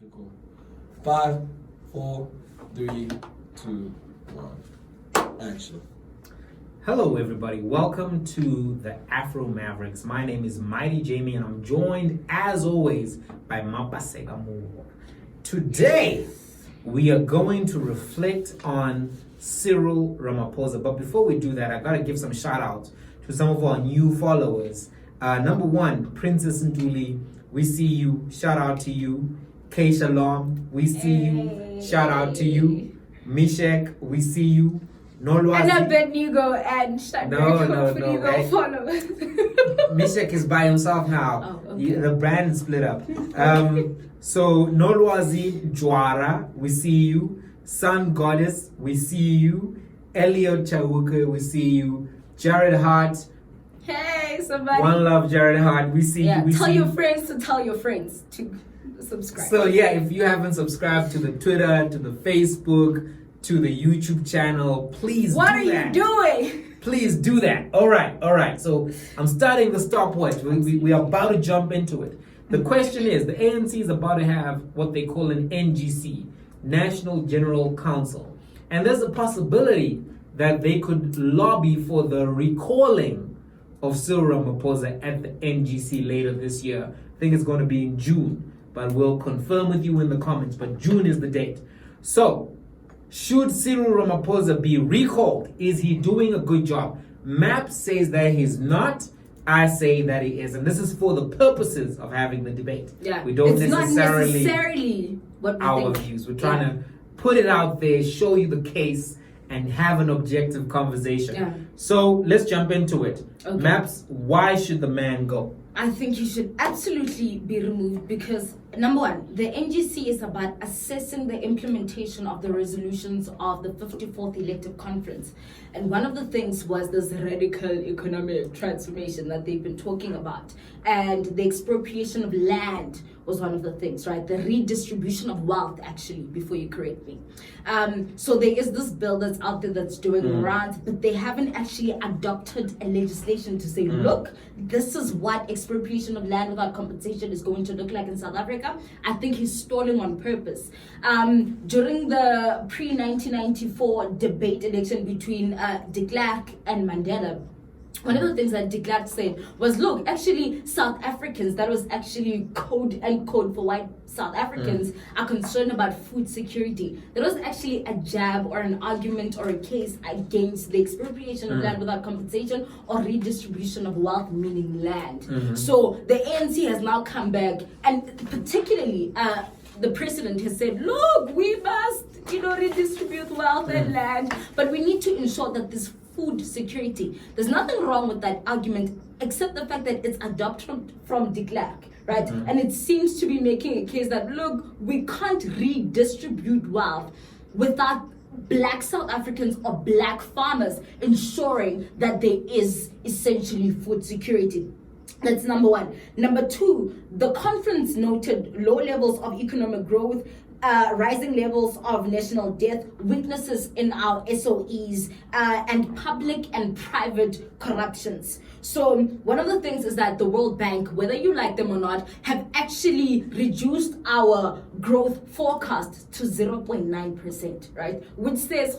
Okay, cool. 5, 4, 3, 2, 1. Action. Hello, everybody. Welcome to the Afro Mavericks. My name is Mighty Jamie, and I'm joined, as always, by Mapasega Moore. Today, we are going to reflect on Cyril Ramaphosa. But before we do that, I got to give some shout-outs to some of our new followers. Number one, Princess Nduli, we see you. Shout out to you. K Shalom, we see you. Shout out to you. Mishek, we see you. Nolwazi. And Abednego and Shadrach, hopefully they'll follow. Mishek is by himself now. Oh, okay. The brand is split up. So Nolwazi Jwara, we see you. Sun Goddess, we see you. Elliot Chawuka, we see you. Jared Hart. Hey, somebody. One Love, Jared Hart, we see you. Tell your friends to tell your friends to subscribe. So yeah, if you haven't subscribed to the Twitter, to the Facebook, to the YouTube channel, please what do that. What are you doing? Please do that. All right. So I'm starting the stopwatch. We are about to jump into it. The question is, the ANC is about to have what they call an NGC, National General Council. And there's a possibility that they could lobby for the recalling of Cyril Ramaphosa at the NGC later this year. I think it's going to be in June, but we'll confirm with you in the comments. But June is the date. So, should Cyril Ramaphosa be recalled? Is he doing a good job? MAP says that he's not. I say that he is. And this is for the purposes of having the debate. Yeah. We don't it's necessarily not necessarily what we our think. views. We're trying to put it out there, show you the case, and have an objective conversation. Yeah. So let's jump into it. Okay. Maps, why should the man go? I think he should absolutely be removed because, number one, the NGC is about assessing the implementation of the resolutions of the 54th Elective Conference. And one of the things was this radical economic transformation that they've been talking about. And the expropriation of land was one of the things, right? The redistribution of wealth, actually, before you correct me. So there is this bill that's out there that's doing rounds, but they haven't actually adopted a legislation to say, look, this is what expropriation of land without compensation is going to look like in South Africa. I think he's stalling on purpose. During the pre-1994 debate election between de Klerk and Mandela, one of the things that de Klerk said was, look, actually South Africans, that was actually code for white South Africans, are concerned about food security. There was actually a jab or an argument or a case against the expropriation of land without compensation or redistribution of wealth, meaning land. So the ANC has now come back, and particularly the president has said, look, we must, redistribute wealth and land, but we need to ensure that this food security. There's nothing wrong with that argument, except the fact that it's adopted from de Klerk, right? And it seems to be making a case that, look, we can't redistribute wealth without black South Africans or black farmers ensuring that there is essentially food security. That's number one. Number two, the conference noted low levels of economic growth, rising levels of national debt, weaknesses in our SOEs, and public and private corruptions. So one of the things is that the World Bank, whether you like them or not, have actually reduced our growth forecast to 0.9%, right? Which says,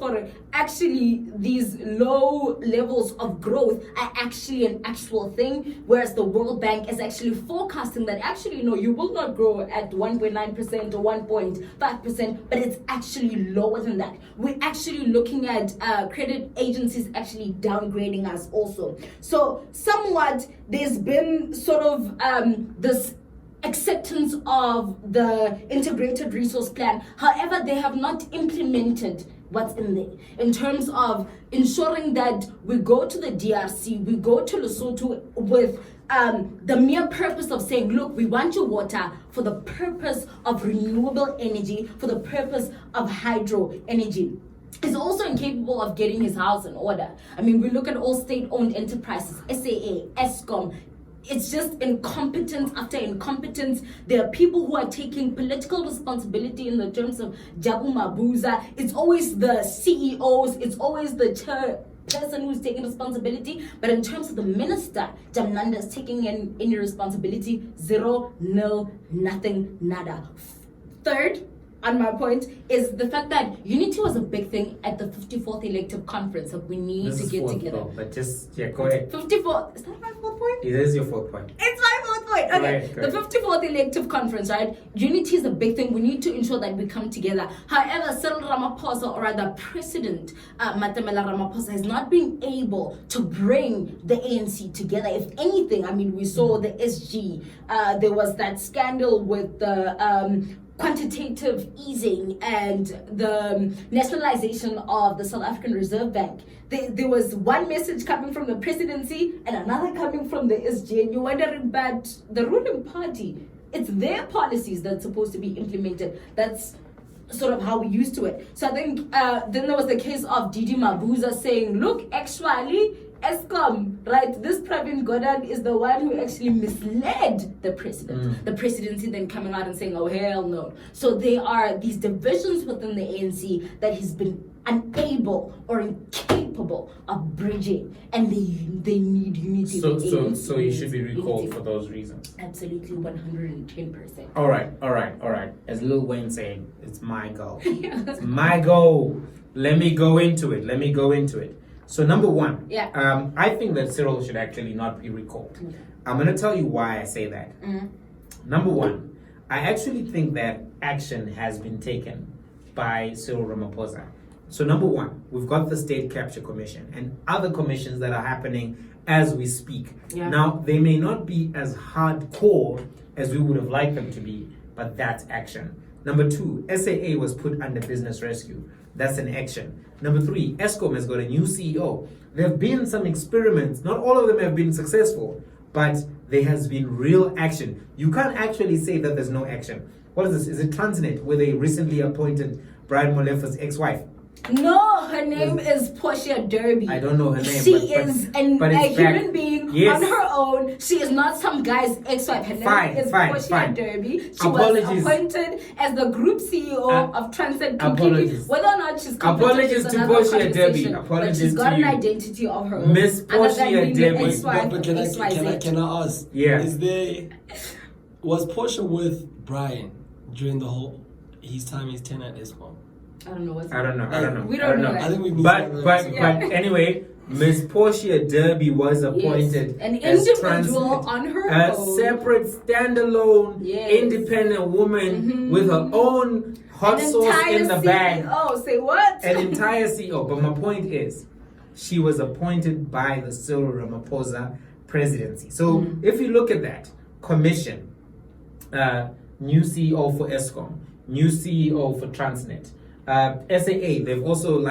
actually, these low levels of growth are actually an actual thing, whereas the World Bank is actually forecasting that actually, no, you will not grow at 1.9% or 1.5%, but it's actually lower than that. We're actually looking at credit agencies actually downgrading us also. So somewhat there's been sort of this acceptance of the integrated resource plan. However, they have not implemented what's in there in terms of ensuring that we go to the DRC, we go to Lesotho with the mere purpose of saying, look, we want your water for the purpose of renewable energy, for the purpose of hydro energy. Is also incapable of getting his house in order. I mean, we look at all state-owned enterprises, SAA, Eskom. It's just incompetence after incompetence. There are people who are taking political responsibility in the terms of Jabu Mabuza. It's always the CEOs. It's always the person who's taking responsibility. But in terms of the minister, Jamnanda is taking any responsibility. 0, 0, nothing, nada. third, on my point, is the fact that unity was a big thing at the 54th elective conference. That we need This to is get fourth, together. though, but just, go ahead. 54. Is that my fourth point? It is your fourth point. It's my fourth point. Okay. Go ahead. The 54th elective conference, right? Unity is a big thing. We need to ensure that we come together. However, Cyril Ramaphosa, or rather President Matamela Ramaphosa, has not been able to bring the ANC together. If anything, I mean, we saw the SG. There was that scandal with the quantitative easing and the nationalization of the South African Reserve Bank. There was one message coming from the presidency and another coming from the SG, and you're wondering, but the ruling party, it's their policies that's supposed to be implemented. That's sort of how we used to it. So I think then there was the case of Didi Mabuza saying, look, actually, Eskom, right? This Pravin Gordhan is the one who actually misled the president. The presidency then coming out and saying, oh, hell no. So there are these divisions within the ANC that he's been unable or incapable of bridging, and they need unity. So he should be recalled for those reasons. Absolutely, 110%. All right. As Lil Wayne saying, it's my goal. It's my goal. Let me go into it. So number one, I think that Cyril should actually not be recalled. I'm going to tell you why I say that. Number one, I actually think that action has been taken by Cyril Ramaphosa. So number one, we've got the State Capture Commission and other commissions that are happening as we speak. Now, they may not be as hardcore as we would have liked them to be, but that's action. Number two, SAA was put under business rescue. That's an action. Number three, Eskom has got a new CEO. There have been some experiments. Not all of them have been successful, but there has been real action. You can't actually say that there's no action. What is this? Is it Transnet, where they recently appointed Brian Molefa's ex-wife? No, her name is Portia Derby. I don't know her name. She is a human being Yes. on her own. She is not some guy's ex-wife. Her name is Portia Derby. She was appointed as the group CEO of Transnet completely. Whether or not she's competent is another conversation. But she's got an identity of her own. Miss Portia Derby. But can I ask? Yeah. Was Portia with Brian during the whole his tenure at Eskom? I don't know. We don't know. I think we but anyway, Miss Portia Derby was appointed an as individual on her a own, separate, standalone, independent woman with her own hot sauce in the bag. Oh, say what? An entire CEO. But my point is, she was appointed by the Cyril Ramaphosa presidency. So if you look at that commission, new CEO for Eskom, new CEO for Transnet. SAA, they've also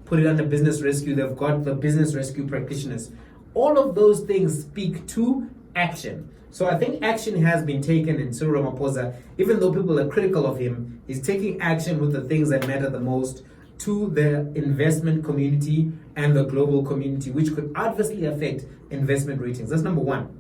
put it under business rescue. They've got the business rescue practitioners. All of those things speak to action. So I think action has been taken in Cyril Ramaphosa. Even though people are critical of him, he's taking action with the things that matter the most to the investment community and the global community, which could adversely affect investment ratings. That's number one.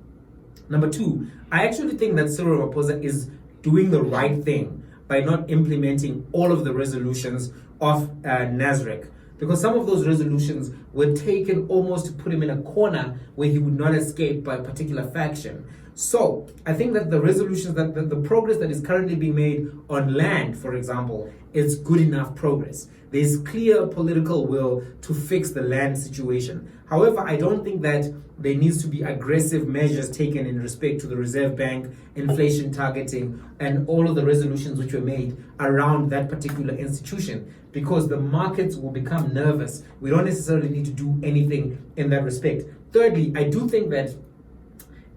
Number two, I actually think that Cyril Ramaphosa is doing the right thing by not implementing all of the resolutions of NASREC. Because some of those resolutions were taken almost to put him in a corner where he would not escape by a particular faction. So I think that the resolutions, that the progress that is currently being made on land, for example, is good enough progress. There's clear political will to fix the land situation. However, I don't think that there needs to be aggressive measures taken in respect to the Reserve Bank, inflation targeting, and all of the resolutions which were made around that particular institution, because the markets will become nervous. We don't necessarily need to do anything in that respect. Thirdly, I do think that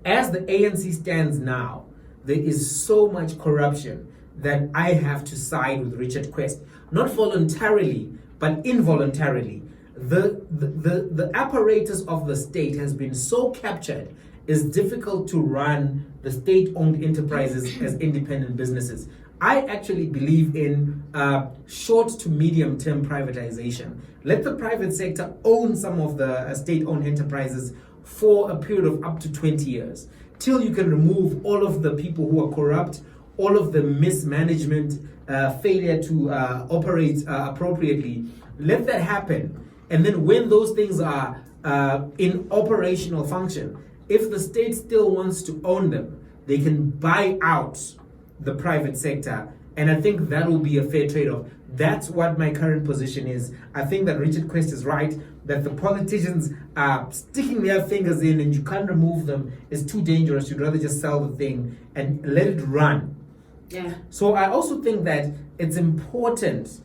as the ANC stands now, there is so much corruption that I have to side with Richard Quest. Not voluntarily, but involuntarily. The apparatus of the state has been so captured, it's difficult to run the state-owned enterprises as independent businesses. I actually believe in short to medium-term privatization. Let the private sector own some of the state-owned enterprises for a period of up to 20 years, till you can remove all of the people who are corrupt, all of the mismanagement, failure to operate appropriately. Let that happen. And then when those things are in operational function, if the state still wants to own them, they can buy out the private sector And I think that will be a fair trade-off. That's what my current position is. I think that Richard Quest is right, that the politicians are sticking their fingers in and you can't remove them. It's too dangerous. You'd rather just sell the thing and let it run. Yeah. So I also think that it's important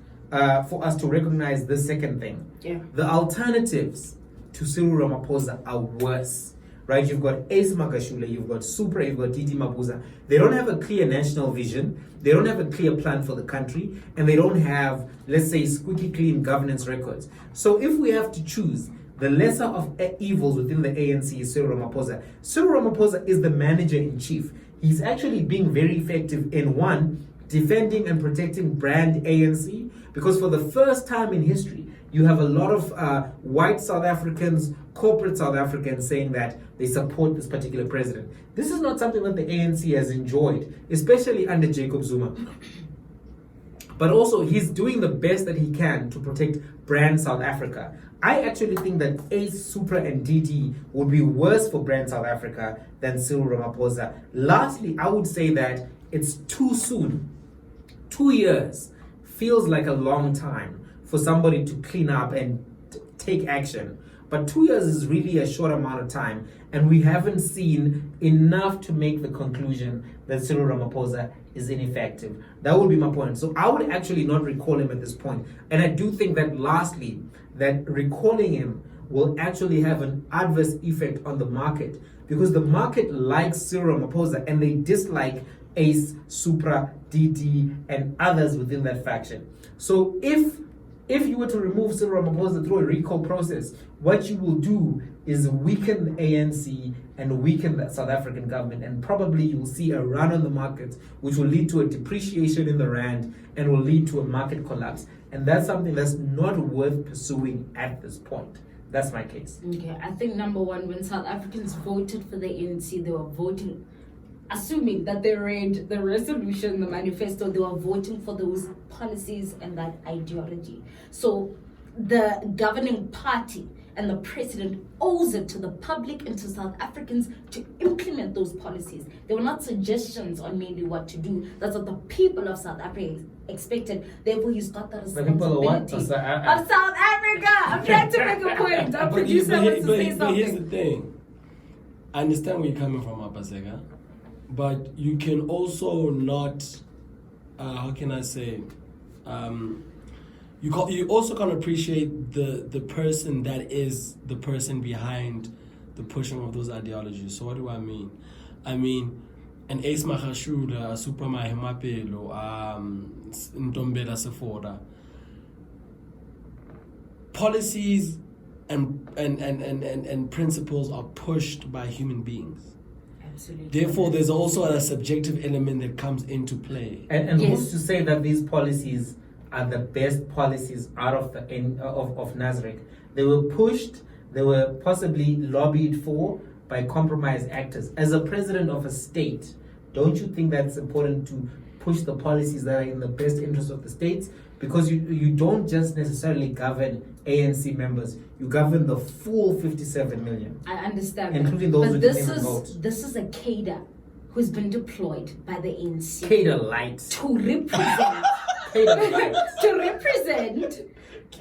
for us to recognize this second thing. Yeah. The alternatives to Cyril Ramaphosa are worse, right? You've got Ace Magashule, you've got Supra, you've got Didi Mabuza. They don't have a clear national vision. They don't have a clear plan for the country, and they don't have, let's say, squeaky clean governance records. So if we have to choose, the lesser of evils within the ANC is Cyril Ramaphosa. Cyril Ramaphosa is the manager-in-chief. He's actually being very effective in, one, defending and protecting brand ANC, because for the first time in history, you have a lot of white South Africans, corporate South Africans saying that they support this particular president. This is not something that the ANC has enjoyed, especially under Jacob Zuma. But also, he's doing the best that he can to protect brand South Africa. I actually think that Ace, Supra, and DD would be worse for brand South Africa than Cyril Ramaphosa. Lastly, I would say that it's too soon. 2 years feels like a long time for somebody to clean up and take action. But 2 years is really a short amount of time, and we haven't seen enough to make the conclusion that Cyril Ramaphosa is ineffective. That would be my point. So I would actually not recall him at this point. And I do think that lastly, that recalling him will actually have an adverse effect on the market, because the market likes Cyril Ramaphosa and they dislike Ace, Supra, DD, and others within that faction. So if you were to remove Cyril Ramaphosa through a recall process, what you will do is weaken the ANC and weaken the South African government, and probably you will see a run on the market, which will lead to a depreciation in the rand and will lead to a market collapse. And that's something that's not worth pursuing at this point. That's my case. Okay, I think number one, when South Africans voted for the ANC, they were voting, assuming that they read the resolution, the manifesto, they were voting for those policies and that ideology. So the governing party and the president owes it to the public and to South Africans to implement those policies. They were not suggestions on maybe what to do. That's what the people of South Africa expected. Therefore, he's got the responsibility of South Africa. I'm trying to make a point. Our producer wants to say something. But here's the thing. I understand where you're coming from, Apasega, but you can also not, how can I say, you also can't appreciate the person that is the person behind the pushing of those ideologies. So what do I mean? I mean, an Ace Mahashula, a Super Mahimapelo, Ntombela Sephora. Policies and principles are pushed by human beings. Absolutely. Therefore, there's also a subjective element that comes into play. And Yes. who's to say that these policies are the best policies out of the of Nasrec? They were pushed, they were possibly lobbied for by compromised actors. As a president of a state, don't you think that's important to push the policies that are in the best interest of the states? Because you don't just necessarily govern ANC members, you govern the full 57 million. I understand. Including those but who this didn't is vote. this is a cadre who's been deployed by the ANC Cater light. to represent Cater light. to represent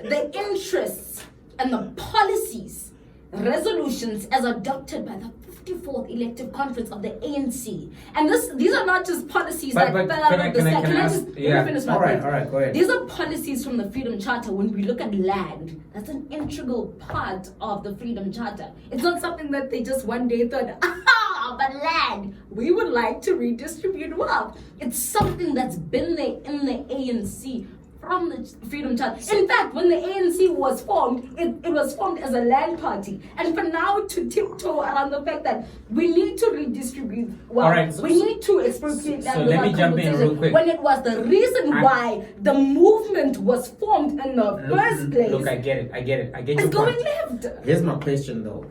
the interests and the policies, resolutions as adopted by the 54th elective conference of the ANC. And these are not just policies that fell out of the sky. Can I just let me finish my point? All right, go ahead. These are policies from the Freedom Charter. When we look at land, that's an integral part of the Freedom Charter. It's not something that they just one day thought, but land, we would like to redistribute wealth. It's something that's been there in the ANC from the Freedom Charter. In fact, when the ANC was formed, it was formed as a land party. And for now to tiptoe around the fact that we need to redistribute wealth, Alright, we need to expropriate land. So let me jump in real quick. When it was the reason why the movement was formed in the first place. Look, I get it. I get your It's going point. left. Here's my question though.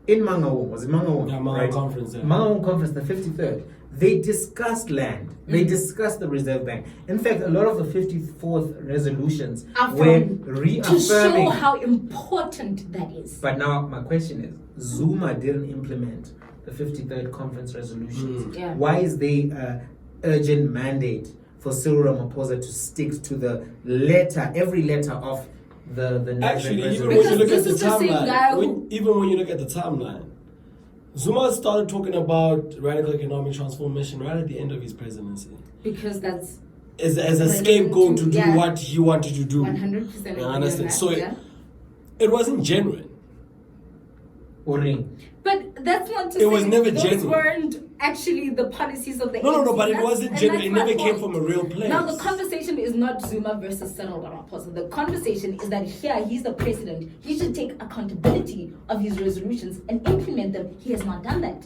In Mangaung, was it Mangaung? Yeah, Mangaung Conference, yeah. Mangaung Conference, the 53rd, they discussed land. They discussed the Reserve Bank. In fact, a lot of the 54th resolutions were reaffirming. To show how important that is. But now my question is, Zuma didn't implement the 53rd conference resolutions. Yeah. Why is there urgent mandate for Cyril Ramaphosa to stick to the letter, every letter of the Actually, even resolution? when you look Because at the this is the same guy timeline, even when you look at the timeline, Zuma started talking about radical economic transformation right at the end of his presidency, Because that's as a relevant scapegoat to do yeah, what he wanted to do. 100%. You understand? So yeah. it wasn't genuine. Uri. But that's not to It say was never those genuine. weren't actually the policies of the No, ANC. but it That's- wasn't and genuine. It that's my never came point. from a real place. Now the conversation is not Zuma versus Cyril Ramaphosa. The conversation is that here he's the president. He should take accountability of his resolutions and implement them. He has not done that.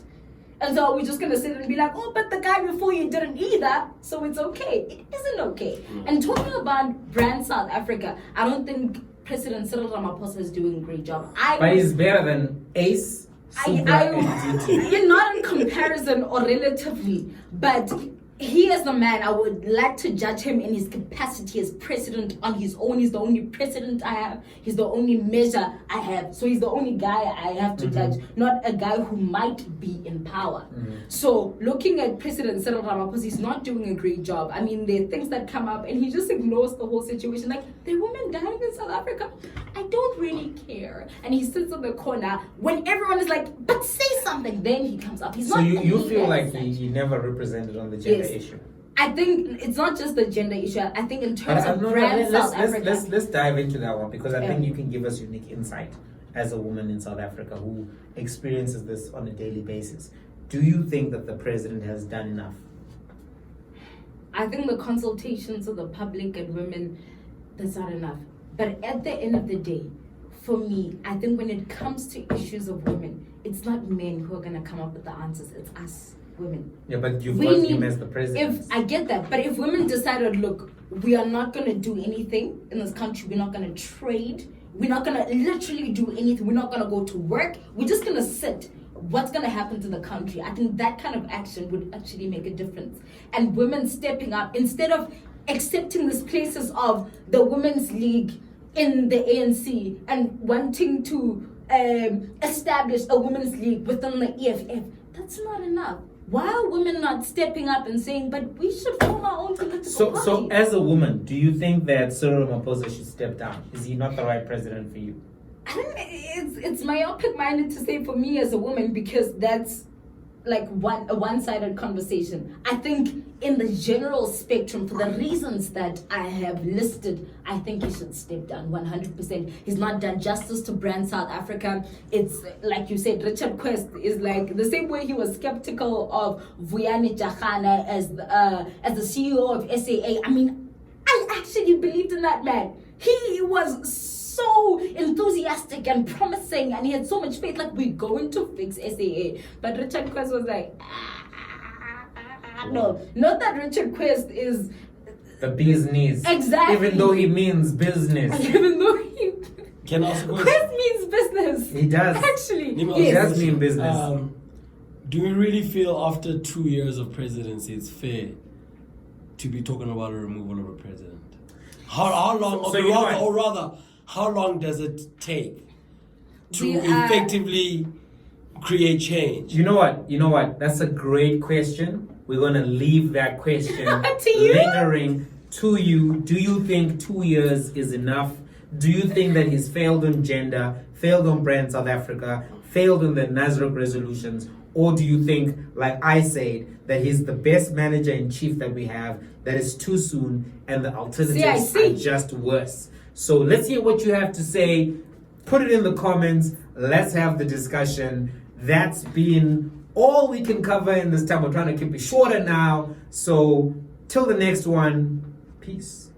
And so we're just gonna sit and be like, oh, but the guy before you didn't either, so it's okay. It isn't okay. And talking about brand South Africa, I don't think President Cyril Ramaphosa is doing a great job. But he's better than Ace, Supra, and DT. You're not in comparison or relatively, but he is the man. I would like to judge him in his capacity as president on his own. He's the only president I have. He's the only measure I have. So he's the only guy I have to judge, not a guy who might be in power. So looking at President Cyril Ramaphosa, he's not doing a great job. I mean, there are things that come up and he just ignores the whole situation. Like, there are women dying in South Africa. I don't really care. And he sits in the corner when everyone is like, but say something. Then he comes up. He's So not you the feel leader like as such. he never represented on the gender Yes. issue? I think it's not just the gender issue. I think in terms of No, brand South Africa. let's dive into that one, because I Yeah. think you can give us unique insight as a woman in South Africa who experiences this on a daily basis. Do you think that the president has done enough? I think the consultations of the public and women, that's not enough. But at the end of the day, for me, I think when it comes to issues of women, it's not men who are going to come up with the answers. It's us, women. Yeah, but you've We got need- him as the president. If I get that, but if women decided, look, we are not going to do anything in this country, we're not going to trade, we're not going to literally do anything, we're not going to go to work, we're just going to sit. What's going to happen to the country? I think that kind of action would actually make a difference. And women stepping up, instead of accepting these places of the Women's League in the ANC and wanting to establish a Women's League within the EFF, that's not enough. Why are women not stepping up and saying, but we should form our own political party? So as a woman, do you think that Cyril Ramaphosa should step down? Is he not the right president for you? I don't know, it's myopic minded to say for me as a woman, because that's like a one-sided conversation. I think in the general spectrum, for the reasons that I have listed, I think he should step down 100%. He's not done justice to brand South Africa. It's like you said, Richard Quest is like the same way he was skeptical of Vuyani Jahana as the CEO of SAA. I mean, I actually believed in that man. He was so enthusiastic and promising, and he had so much faith, like, we're going to fix SAA. But Richard Quest was like, no, not that Richard Quest is The bee's knees. Exactly. Even though he means business. even though he Can I ask a question? Quest means business. He does. Actually, Nima, He yes. does mean business. Do you really feel after 2 years of presidency it's fair to be talking about a removal of a president? How long, So you know what? or rather, how long does it take to We are- effectively create change? You know what? That's a great question. We're going to leave that question To you? lingering to you. Do you think 2 years is enough? Do you think that he's failed on gender, failed on brand South Africa, failed on the Nasrec resolutions? Or do you think, like I said, that he's the best manager in chief that we have, that is too soon, and the alternatives see. are just worse? So let's hear what you have to say. Put it in the comments. Let's have the discussion. That's been all we can cover in this time. We're trying to keep it shorter now. So till the next one, peace.